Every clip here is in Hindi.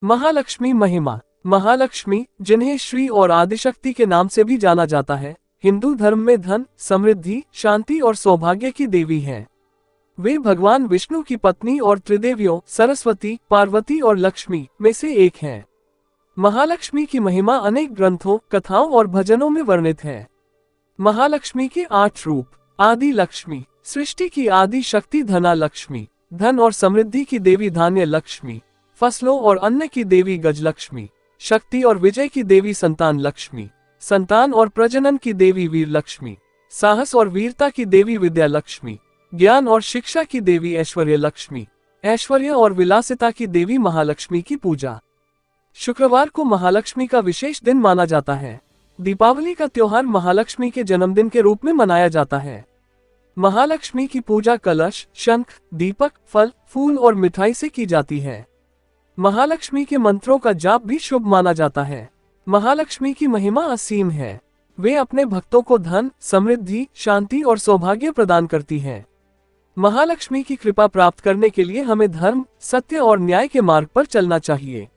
महालक्ष्मी महिमा। महालक्ष्मी, जिन्हें श्री और आदिशक्ति के नाम से भी जाना जाता है, हिंदू धर्म में धन, समृद्धि, शांति और सौभाग्य की देवी हैं। वे भगवान विष्णु की पत्नी और त्रिदेवियों सरस्वती, पार्वती और लक्ष्मी में से एक हैं। महालक्ष्मी की महिमा अनेक ग्रंथों, कथाओं और भजनों में वर्णित है। महालक्ष्मी के 8 रूप। आदि लक्ष्मी, सृष्टि की आदि शक्ति धना लक्ष्मी, धन और समृद्धि की देवी धान्य लक्ष्मी, फसलों और अन्न की देवी गजलक्ष्मी, शक्ति और विजय की देवी संतान लक्ष्मी, संतान और प्रजनन की देवी वीर लक्ष्मी, साहस और वीरता की देवी विद्या लक्ष्मी, ज्ञान और शिक्षा की देवी ऐश्वर्य लक्ष्मी, ऐश्वर्य और विलासिता की देवी महालक्ष्मी की पूजा। शुक्रवार को महालक्ष्मी का विशेष दिन माना जाता है। दीपावली का त्योहार महालक्ष्मी के जन्मदिन के रूप में मनाया जाता है। महालक्ष्मी की पूजा कलश, शंख, दीपक, फल, फूल और मिठाई से की जाती है। महालक्ष्मी के मंत्रों का जाप भी शुभ माना जाता है। महालक्ष्मी की महिमा असीम है। वे अपने भक्तों को धन, समृद्धि, शांति और सौभाग्य प्रदान करती हैं। महालक्ष्मी की कृपा प्राप्त करने के लिए हमें धर्म, सत्य और न्याय के मार्ग पर चलना चाहिए।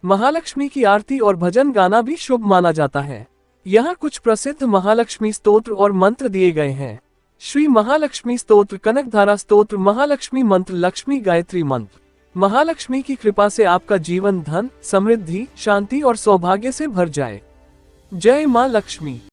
महालक्ष्मी की आरती और भजन गाना भी शुभ माना जाता है। यहाँ कुछ प्रसिद्ध महालक्ष्मी स्तोत्र और मंत्र दिए गए हैं। श्री महालक्ष्मी स्तोत्र, कनकधारा स्तोत्र, महालक्ष्मी मंत्र, लक्ष्मी गायत्री मंत्र। महालक्ष्मी की कृपा से आपका जीवन धन, समृद्धि, शांति और सौभाग्य से भर जाए। जय मां लक्ष्मी।